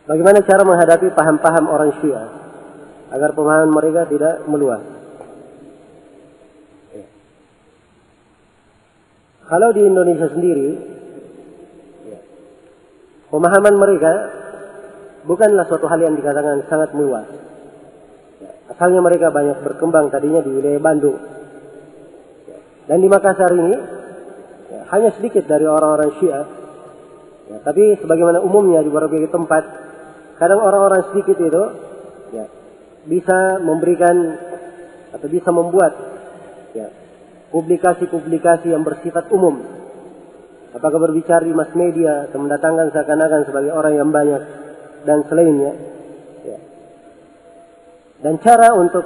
Bagaimana cara menghadapi paham-paham orang Syiah agar pemahaman mereka tidak meluas? Kalau di Indonesia sendiri, pemahaman mereka bukanlah suatu hal yang dikatakan sangat meluas. Asalnya mereka banyak berkembang tadinya di wilayah Bandung. Dan di Makassar ini hanya sedikit dari orang-orang Syiah. Tapi sebagaimana umumnya di berbagai tempat, kadang orang-orang sedikit itu bisa memberikan atau bisa membuat publikasi-publikasi yang bersifat umum. Apakah berbicara di mass media atau mendatangkan seakan-akan sebagai orang yang banyak dan selainnya. Dan cara untuk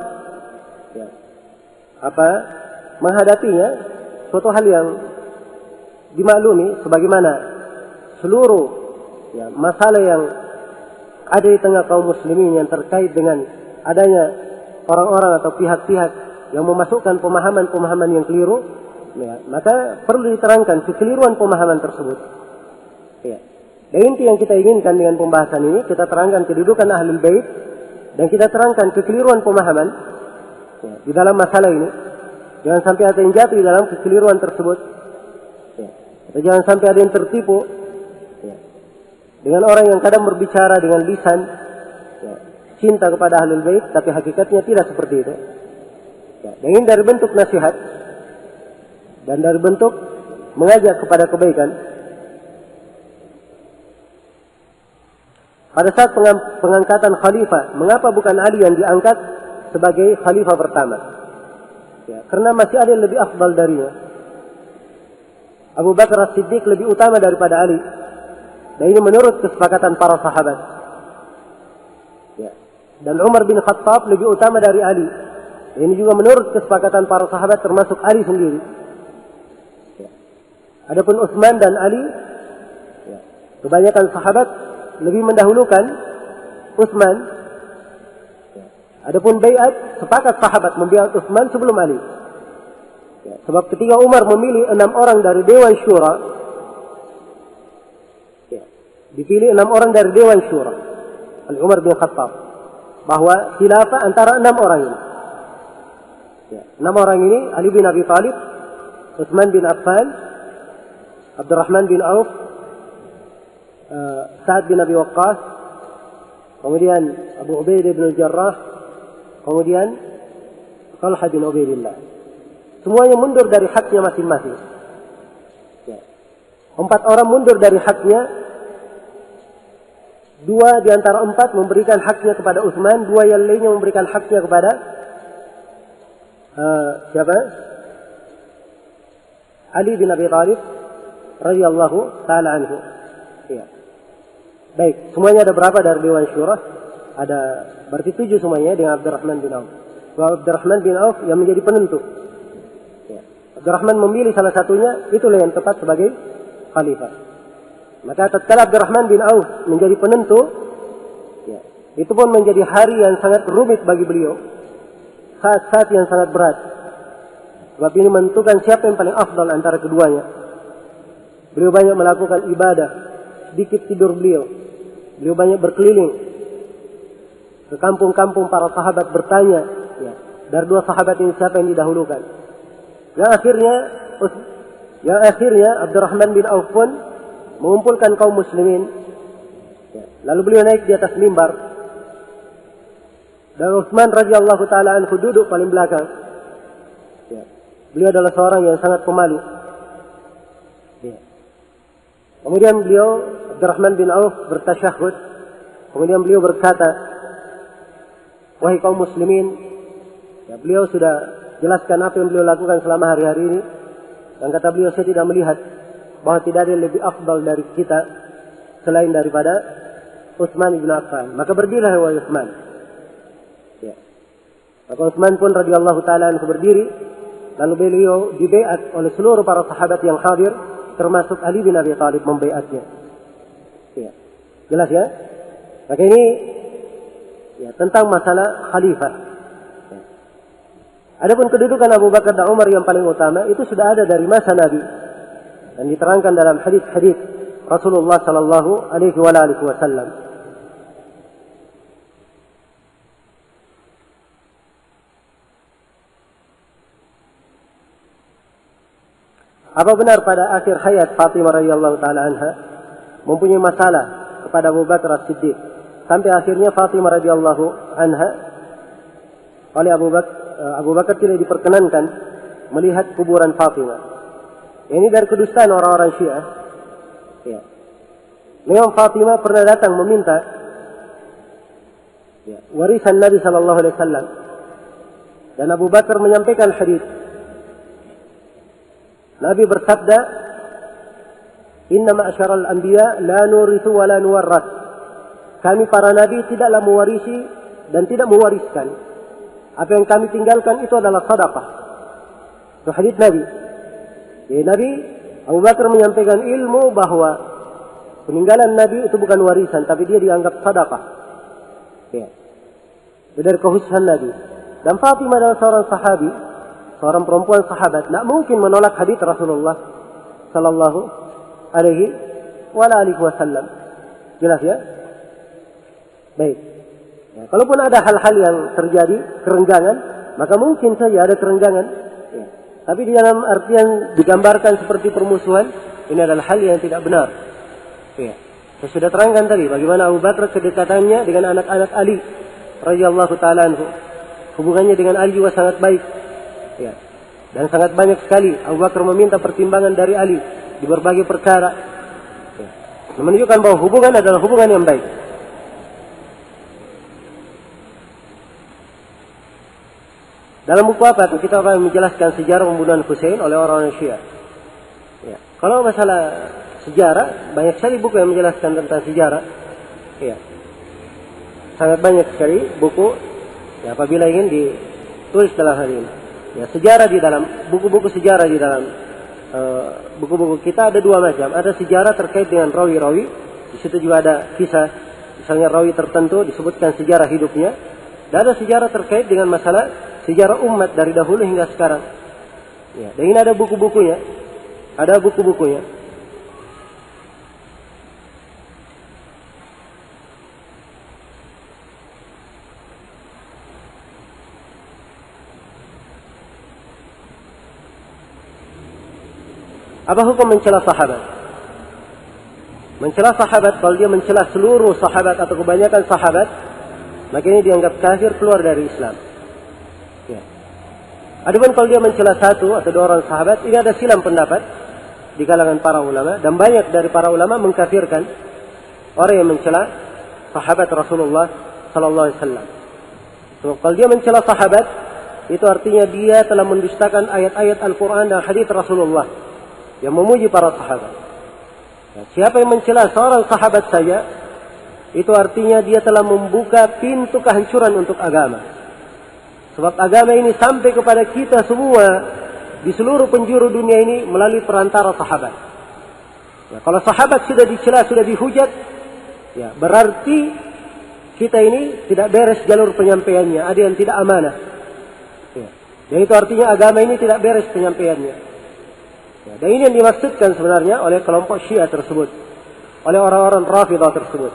menghadapinya suatu hal yang dimaklumi sebagaimana seluruh masalah yang ada di tengah kaum muslimin yang terkait dengan adanya orang-orang atau pihak-pihak yang memasukkan pemahaman-pemahaman yang keliru, maka perlu diterangkan kekeliruan pemahaman tersebut. Dan inti yang kita inginkan dengan pembahasan ini, kita terangkan kedudukan Ahlul Bait dan kita terangkan kekeliruan pemahaman di dalam masalah ini. Jangan sampai ada yang jatuh di dalam kekeliruan tersebut. Atau jangan sampai ada yang tertipu dengan orang yang kadang berbicara dengan lisan cinta kepada Ahlul Bait, tapi hakikatnya tidak seperti itu. Dan ini dari bentuk nasihat dan dari bentuk mengajak kepada kebaikan. Pada saat pengangkatan khalifah, mengapa bukan Ali yang diangkat sebagai khalifah pertama? Karena masih ada yang lebih afdal darinya. Abu Bakar As-Siddiq lebih utama daripada Ali. Dan ini menurut kesepakatan para sahabat. Dan Umar bin Khattab lebih utama dari Ali. Dan ini juga menurut kesepakatan para sahabat termasuk Ali sendiri. Adapun Utsman dan Ali, kebanyakan sahabat lebih mendahulukan Utsman. Adapun bai'at, sepakat sahabat membaiat Utsman sebelum Ali. Sebab ketika Umar memilih 6 orang dari Dewan Syura, dipilih 6 orang dari Dewan Syura, Umar bin Khattab, bahwa khilafah antara 6 orang ini. 6 orang ini, Ali bin Abi Thalib, Utsman bin Affan, Abdurrahman bin Auf, Sa'ad bin Abi Waqqas, kemudian Abu Ubaidah bin Jarrah, kemudian Talha bin Ubaidillah. Semuanya mundur dari haknya masing-masing. 4 orang mundur dari haknya. 2 di antara 4 memberikan haknya kepada Utsman, 2 yang lainnya memberikan haknya kepada siapa? Ali bin Abi Thalib radhiyallahu taala anhu. Baik, semuanya ada berapa dari Dewan Syura? Ada berarti 7 semuanya dengan Abdurrahman bin Auf. Abdurrahman bin Auf yang menjadi penentu. Abdurrahman memilih salah satunya, itulah yang tepat sebagai khalifah. Maka tatkala Abdurrahman bin Auf menjadi penentu, itu pun menjadi hari yang sangat rumit bagi beliau. Saat-saat yang sangat berat. Sebab ini menentukan siapa yang paling afdal antara keduanya. Beliau banyak melakukan ibadah, sedikit tidur beliau. Beliau banyak berkeliling ke kampung-kampung para sahabat bertanya, dari 2 sahabat ini siapa yang didahulukan. Yang akhirnya Abdurrahman bin Auf pun mengumpulkan kaum muslimin. Lalu beliau naik di atas mimbar. Dan Utsman radhiyallahu taala anhu duduk paling belakang. Beliau adalah seorang yang sangat pemalu. Kemudian beliau Abdurrahman bin Auf bertasyahud. Kemudian beliau berkata, wahai kaum muslimin, beliau sudah jelaskan apa yang beliau lakukan selama hari-hari ini. Dan kata beliau, saya tidak melihat bahwa tidak ada yang lebih afdal dari kita selain daripada Utsman bin Affan. Maka berdirilah wahai Utsman. Maka Utsman pun radhiyallahu taala anhu berdiri. Lalu beliau dibaiat oleh seluruh para sahabat yang hadir, termasuk Ali bin Abi Thalib membaiatnya. Jelas ya? Maka ini tentang masalah khalifah. Adapun kedudukan Abu Bakar dan Umar yang paling utama itu sudah ada dari masa Nabi dan diterangkan dalam hadis-hadis Rasulullah sallallahu alaihi wasallam. Apa benar pada akhir hayat Fatimah radhiyallahu taala anha mempunyai masalah kepada Abu Bakar As-Siddiq sampai akhirnya Fatimah radhiyallahu anha oleh Abu Bakar tidak diperkenankan melihat kuburan Fatimah. Ini dari kedustaan orang-orang Syiah. Ya. Memang Fatimah pernah datang meminta warisan Nabi sallallahu alaihi wasallam. Dan Abu Bakar menyampaikan hadis. Nabi bersabda, "Inna ma'syaral anbiya la nurithu wa la nuwarrat." Kami para nabi tidaklah mewarisi dan tidak mewariskan. Apa yang kami tinggalkan itu adalah sedekah. Itu hadis Nabi. Jadi Nabi Abu Bakar menyampaikan ilmu bahwa peninggalan Nabi itu bukan warisan, tapi dia dianggap sedekah. Ya. Itu dari kehususan Nabi. Dan Fatimah adalah seorang sahabi, seorang perempuan sahabat, tidak mungkin menolak hadis Rasulullah sallallahu alaihi wasallam. Jelas ya? Baik. Ya, kalaupun ada hal-hal yang terjadi kerenggangan, maka mungkin saja ada kerenggangan. Ya. Tapi di dalam artian digambarkan seperti permusuhan, ini adalah hal yang tidak benar. Ya. Saya sudah terangkan tadi bagaimana Abu Bakar kedekatannya dengan anak-anak Ali radhiyallahu taala anhu. Hubungannya dengan Ali juga sangat baik. Ya. Dan sangat banyak sekali Abu Bakar meminta pertimbangan dari Ali di berbagai perkara. Ya. Menunjukkan bahwa hubungan adalah hubungan yang baik. Dalam buku apa kita akan menjelaskan sejarah pembunuhan Husain oleh orang-orang Syiah. Ya. Kalau masalah sejarah, banyak sekali buku yang menjelaskan tentang sejarah. Ya. Sangat banyak sekali buku. Ya, apabila ingin ditulis dalam hal ini. Ya, sejarah di dalam buku-buku sejarah di dalam buku-buku kita ada dua macam. Ada sejarah terkait dengan rawi-rawi. Di situ juga ada kisah, misalnya rawi tertentu disebutkan sejarah hidupnya. Dan ada sejarah terkait dengan masalah sejarah umat dari dahulu hingga sekarang. Ya, dan ini ada buku-bukunya. Ada buku-bukunya. Apa hukum mencela sahabat? Mencela sahabat, kalau dia mencela seluruh sahabat atau kebanyakan sahabat, maka ini dianggap kafir, keluar dari Islam. Ya. Adapun kalau dia mencela satu atau dua orang sahabat, ini ada silang pendapat di kalangan para ulama, dan banyak dari para ulama mengkafirkan orang yang mencela sahabat Rasulullah sallallahu alaihi wasallam. So, kalau dia mencela sahabat, itu artinya dia telah mendustakan ayat-ayat Al-Quran dan hadis Rasulullah yang memuji para sahabat. Ya, siapa yang mencela seorang sahabat saja, itu artinya dia telah membuka pintu kehancuran untuk agama. Sebab agama ini sampai kepada kita semua di seluruh penjuru dunia ini melalui perantara sahabat. Ya, kalau sahabat sudah dicela, sudah dihujat, ya, berarti kita ini tidak beres jalur penyampaiannya, ada yang tidak amanah. Ya, dan itu artinya agama ini tidak beres penyampaiannya. Ya, dan ini yang dimaksudkan sebenarnya oleh kelompok Syiah tersebut, oleh orang-orang Rafidah tersebut.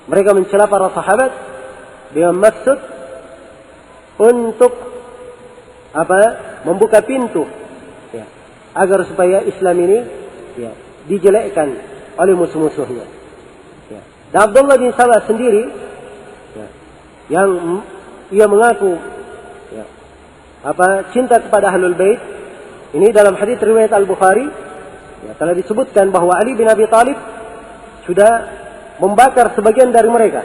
Mereka mencela para sahabat dengan maksud untuk membuka pintu, ya, agar supaya Islam ini, ya, dijelekkan oleh musuh-musuhnya. Ya. Dan Abdullah bin Salah sendiri, ya, yang ia mengaku, ya, cinta kepada Ahlul Bait. Ini dalam hadis riwayat Al-Bukhari, ya, telah disebutkan bahwa Ali bin Abi Thalib sudah membakar sebagian dari mereka,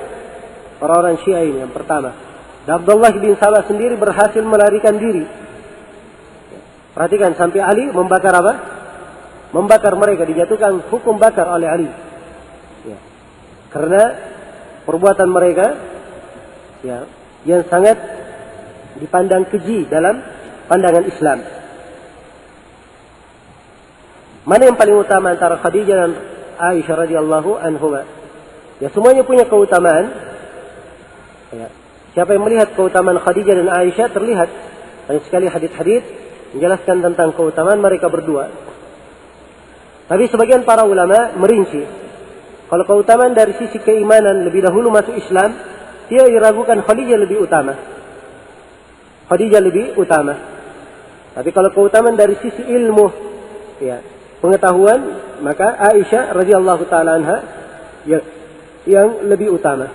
orang-orang Syiah ini yang pertama. Dan Abdullah bin Salah sendiri berhasil melarikan diri. Ya, perhatikan sampai Ali membakar apa? Membakar mereka, dijatuhkan hukum bakar oleh Ali. Ya, karena perbuatan mereka, ya, yang sangat dipandang keji dalam pandangan Islam. Mana yang paling utama antara Khadijah dan Aisyah radhiyallahu anhuma? Ya, semuanya punya keutamaan. Ya. Siapa yang melihat keutamaan Khadijah dan Aisyah terlihat banyak sekali hadis-hadis menjelaskan tentang keutamaan mereka berdua. Tapi sebagian para ulama merinci, kalau keutamaan dari sisi keimanan lebih dahulu masuk Islam, dia diragukan Khadijah lebih utama. Khadijah lebih utama. Tapi kalau keutamaan dari sisi ilmu, ya, pengetahuan, maka Aisyah radhiyallahu taala anha yang lebih utama.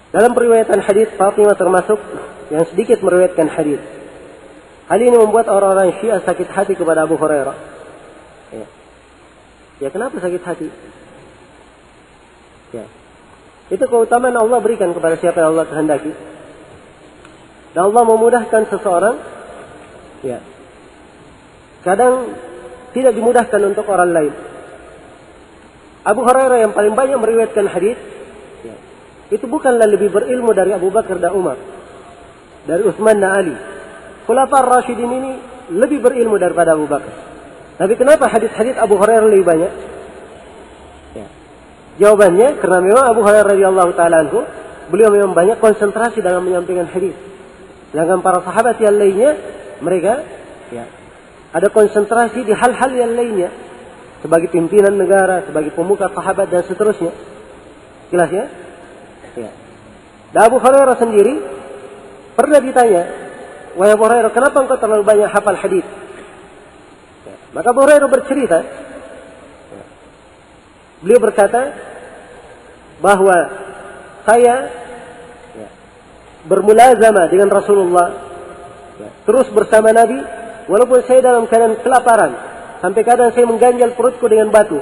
Dalam periwayatan hadis, Fatimah termasuk yang sedikit meriwayatkan hadis. Hal ini membuat orang-orang Syiah sakit hati kepada Abu Hurairah. Ya, kenapa sakit hati? Ya, itu keutamaan Allah berikan kepada siapa yang Allah kehendaki. Dan Allah memudahkan seseorang. Ya, kadang tidak dimudahkan untuk orang lain. Abu Hurairah yang paling banyak meriwayatkan hadis, itu bukanlah lebih berilmu dari Abu Bakar dan Umar, dari Utsman dan Ali. Khulafaur Rasyidin ini lebih berilmu daripada Abu Bakar. Tapi kenapa hadis-hadis Abu Hurairah lebih banyak? Ya. Jawabannya karena memang Abu Hurairah radhiyallahu taala anhu, beliau memang banyak konsentrasi dalam menyampaikan hadis. Sedangkan para sahabat yang lainnya, mereka ada konsentrasi di hal-hal yang lainnya, sebagai pimpinan negara, sebagai pemuka sahabat dan seterusnya. Jelas ya? Ya. Dan Abu Hurairah sendiri pernah ditanya, wahai Abu Hurairah, kenapa engkau terlalu banyak hafal hadis? Ya. Maka Abu Hurairah bercerita, beliau berkata bahwa saya bermulazamah dengan Rasulullah, terus bersama Nabi, walaupun saya dalam keadaan kelaparan, sampai kadang saya mengganjal perutku dengan batu,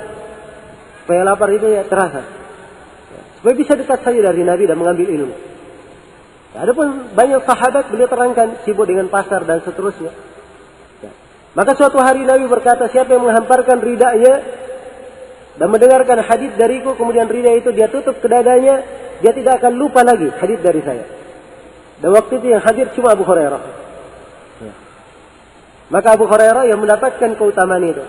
supaya lapar itu terasa. Supaya bisa dekat saja dari Nabi dan mengambil ilmu. Adapun banyak sahabat beliau terangkan sibuk dengan pasar dan seterusnya. Maka suatu hari Nabi berkata, siapa yang menghamparkan ridanya dan mendengarkan hadis dariku, kemudian rida itu dia tutup ke dadanya, dia tidak akan lupa lagi hadis dari saya. Dan waktu itu yang hadir cuma Abu Hurairah. Maka Abu Hurairah yang mendapatkan keutamaan itu.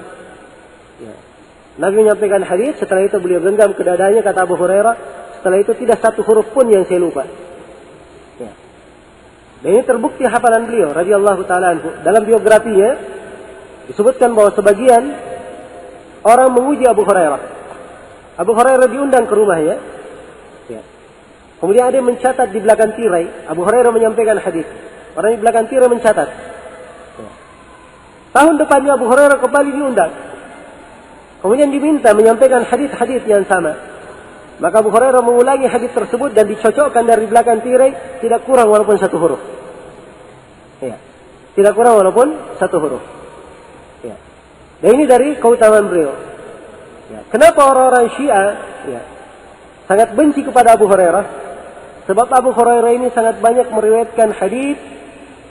Nabi menyampaikan hadis, setelah itu beliau genggam ke dadanya, kata Abu Hurairah, setelah itu tidak satu huruf pun yang saya lupa. Ya. Dan ini terbukti hafalan beliau radhiyallahu taala anhu. Dalam biografinya disebutkan bahwa sebagian orang menguji Abu Hurairah. Abu Hurairah diundang ke rumahnya. Ya. Kemudian ada yang mencatat di belakang tirai. Abu Hurairah menyampaikan hadis. Orang di belakang tirai mencatat. Ya. Tahun depannya Abu Hurairah kembali diundang. Kemudian diminta menyampaikan hadis-hadis yang sama. Maka Abu Hurairah mengulangi hadis tersebut dan dicocokkan dari belakang tirai, tidak kurang walaupun satu huruf. Ya. Tidak kurang walaupun satu huruf. Ya. Dan ini dari keutamaan beliau. Ya. Kenapa orang-orang Syiah sangat benci kepada Abu Hurairah? Sebab Abu Hurairah ini sangat banyak meriwayatkan hadis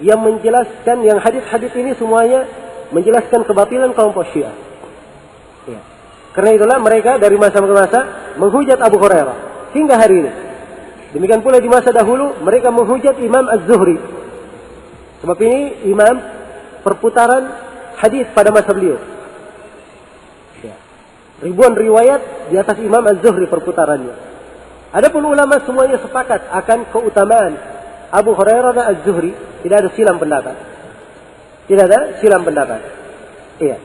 yang menjelaskan, yang hadis-hadis ini semuanya menjelaskan kebatilan kelompok Syiah. Ya. Karena itulah mereka dari masa ke masa menghujat Abu Hurairah hingga hari ini. Demikian pula di masa dahulu mereka menghujat Imam Az-Zuhri. Sebab ini imam perputaran hadis pada masa beliau. Ya. Ribuan riwayat di atas Imam Az-Zuhri perputarannya. Adapun ulama semuanya sepakat akan keutamaan Abu Hurairah dan Az-Zuhri, tidak ada silang pendapat. Tidak ada silang pendapat. Iya.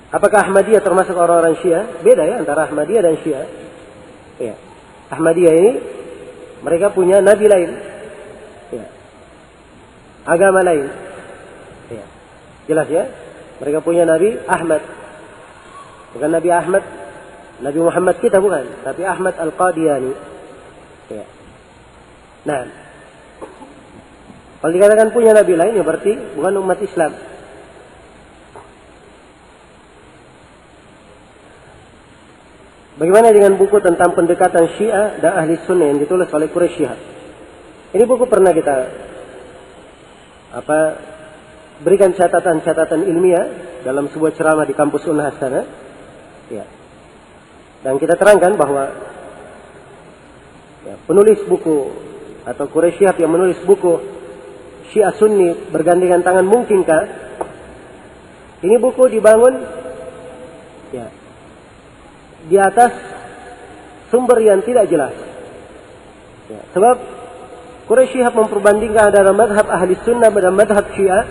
Apakah Ahmadiyah termasuk orang-orang Syiah? Beda ya antara Ahmadiyah dan Syiah. Ya. Ahmadiyah ini mereka punya nabi lain. Ya. Agama lain. Ya. Jelas ya? Mereka punya Nabi Ahmad. Bukan Nabi Ahmad, Nabi Muhammad kita bukan, tapi Ahmad Al-Qadiani. Ya. Nah, kalau dikatakan punya nabi lain ya berarti bukan umat Islam. Bagaimana dengan buku tentang pendekatan Syiah dan Ahli Sunnah yang ditulis oleh Quraisy Shihab? Ini buku pernah kita berikan catatan-catatan ilmiah dalam sebuah ceramah di kampus Unhas sana. Ya. Dan kita terangkan bahwa penulis buku atau Quraisy Shihab yang menulis buku Syiah Sunni bergandengan tangan mungkinkah? Ini buku dibangun di atas sumber yang tidak jelas. Ya, sebab Quraisy Shihab memperbandingkan antara mazhab Ahli Sunnah dan mazhab Syiah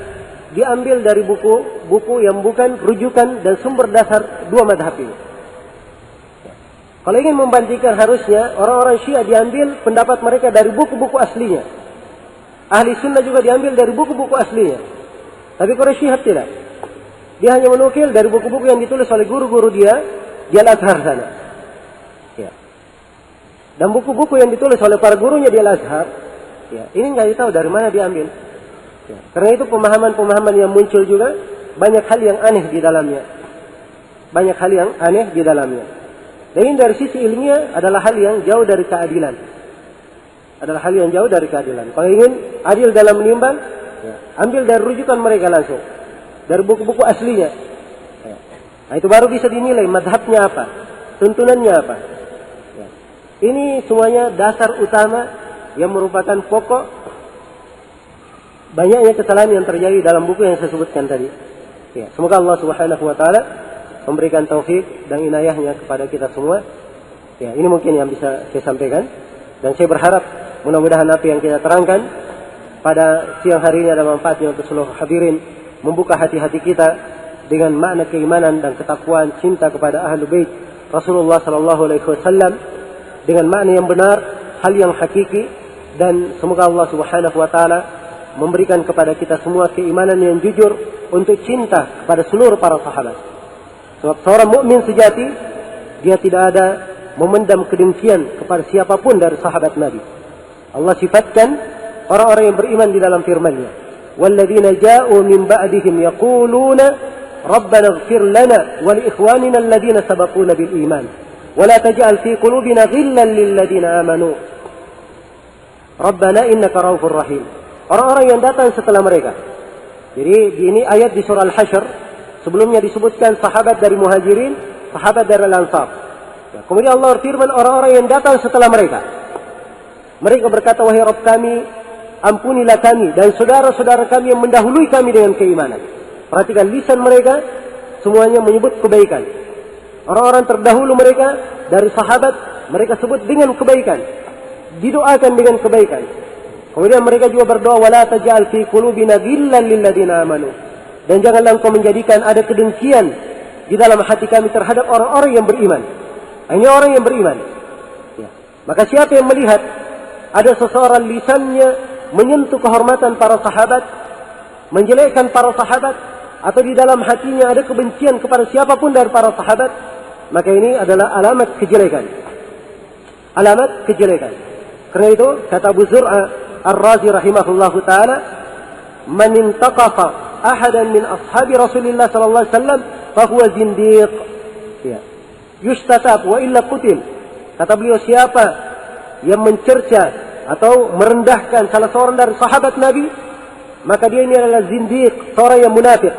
diambil dari buku-buku yang bukan rujukan dan sumber dasar dua mazhab ini. Kalau ingin membandingkan harusnya orang-orang Syiah diambil pendapat mereka dari buku-buku aslinya. Ahli sunnah juga diambil dari buku-buku aslinya. Tapi kalau Syiah tidak. Dia hanya menukil dari buku-buku yang ditulis oleh guru-guru dia di Al-Azhar sana. Ya. Dan buku-buku yang ditulis oleh para gurunya di Al-Azhar, ya, ini nggak tahu dari mana diambil. Ya. Karena itu pemahaman-pemahaman yang muncul juga banyak hal yang aneh di dalamnya. Banyak hal yang aneh di dalamnya. Dan ini dari sisi ilmiah adalah hal yang jauh dari keadilan. Adalah hal yang jauh dari keadilan. Kalau ingin adil dalam menimbang, ya, ambil dari rujukan mereka langsung. Dari buku-buku aslinya. Ya. Nah, itu baru bisa dinilai madhabnya apa. Tuntunannya apa. Ya. Ini semuanya dasar utama yang merupakan pokok banyaknya kesalahan yang terjadi dalam buku yang saya sebutkan tadi. Ya. Semoga Allah Subhanahu wa taala memberikan taufik dan inayahnya kepada kita semua. Ya, ini mungkin yang bisa saya sampaikan. Dan saya berharap mudah-mudahan apa yang kita terangkan pada siang hari ini ada manfaatnya untuk seluruh hadirin, membuka hati-hati kita dengan makna keimanan dan ketakwaan cinta kepada Ahlul Bait Rasulullah sallallahu alaihi wasallam dengan makna yang benar, hal yang hakiki, dan semoga Allah Subhanahu wa taala memberikan kepada kita semua keimanan yang jujur untuk cinta kepada seluruh para sahabat. Sebab seorang mukmin sejati dia tidak ada memendam kedengkian kepada siapapun dari sahabat Nabi. Allah sifatkan orang-orang yang beriman di dalam firman-Nya. Walladzina ja'u min ba'dihim yaquluna rabbana ighfir lana wa li ikhwanina alladhina sabaquna bil iman wa la taj'al fi qulubina ghillan lil ladzina amanu rabbana innaka raufur rahim. Orang-orang yang datang setelah mereka. Jadi ini ayat di surah Al-Hasyr. Sebelumnya disebutkan sahabat dari Muhajirin, sahabat dari Al-Ansar. Ya, kemudian Allah berfirman orang-orang yang datang setelah mereka. Mereka berkata, wahai Rabb kami, ampunilah kami dan saudara-saudara kami yang mendahului kami dengan keimanan. Perhatikan lisan mereka, semuanya menyebut kebaikan. Orang-orang terdahulu mereka dari sahabat, mereka sebut dengan kebaikan. Didoakan dengan kebaikan. Kemudian mereka juga berdoa, wala taj'al fi qulubina ghillan lil ladzina amanu. Dan janganlah engkau menjadikan ada kedengkian di dalam hati kami terhadap orang-orang yang beriman. Hanya orang yang beriman. Ya. Maka siapa yang melihat ada seseorang lisannya menyentuh kehormatan para sahabat, menjelekkan para sahabat, atau di dalam hatinya ada kebencian kepada siapapun dari para sahabat, maka ini adalah alamat kejelekan. Alamat kejelekan. Karena itu kata Abu Zur'a Ar-Razi rahimahullahu taala, man intaqafa ahadan min ashabi Rasulillah sallallahu alaihi wasallam fahuwa zindiq. Ya. Yustatab wa illa qutil. Kata beliau, siapa yang mencerca atau merendahkan salah seorang dari sahabat Nabi, maka dia ini adalah zindiq, seorang yang munafik.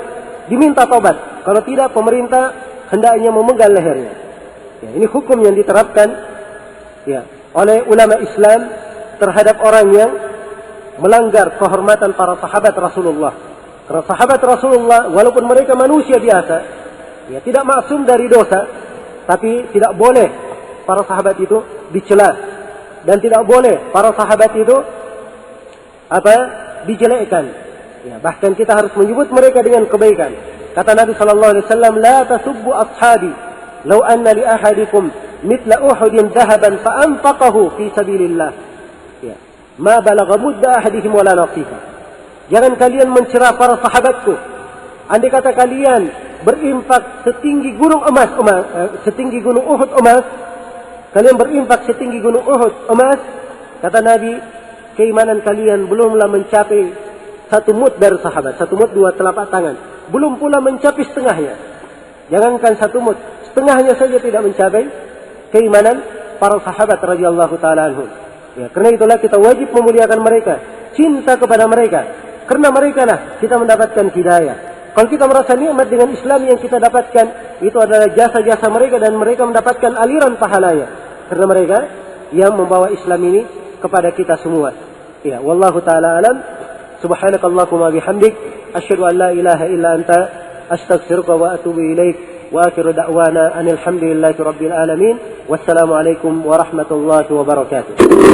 Diminta taubat. Kalau tidak, pemerintah hendaknya memenggal lehernya. Ya, ini hukum yang diterapkan ya oleh ulama Islam terhadap orang yang melanggar kehormatan para sahabat Rasulullah. Karena sahabat Rasulullah, walaupun mereka manusia biasa, ya tidak maksum dari dosa, tapi tidak boleh para sahabat itu dicela dan tidak boleh para sahabat itu dijelekkan. Ya, bahkan kita harus menyebut mereka dengan kebaikan. Kata Nabi sallallahu alaihi wasallam, "La tasubbu ashabi, law anna li ahadikum mithla Uhudin dhahaban fa anfaqahu fi sabilillah." Ya, ma balagha mudda ahadihim wala nasifa. Jangan kalian mencela para sahabatku. Andai kata kalian berinfak setinggi gunung setinggi gunung Uhud emas, kalian berinfak setinggi gunung Uhud emas, kata Nabi, keimanan kalian belumlah mencapai satu mud dari sahabat, satu mud 2 telapak tangan, belum pula mencapai setengahnya. Jangankan satu mud, setengahnya saja tidak mencapai keimanan para sahabat radhiyallahu taala anhum. Ya, karena itulah kita wajib memuliakan mereka, cinta kepada mereka. Karena mereka lah kita mendapatkan hidayah. Kalau kita merasa nikmat dengan Islam yang kita dapatkan, itu adalah jasa-jasa mereka dan mereka mendapatkan aliran pahalanya. Karena mereka yang membawa Islam ini kepada kita semua. Ya, wallahu taala alam. Subhanakallahumma bihamdik, asyhadu an la ilaha illa anta, astaghfiruka wa atubu ilaik. Wa akhiru da'wana anil hamdulillahi rabbil alamin. Wassalamu alaikum warahmatullahi wabarakatuh.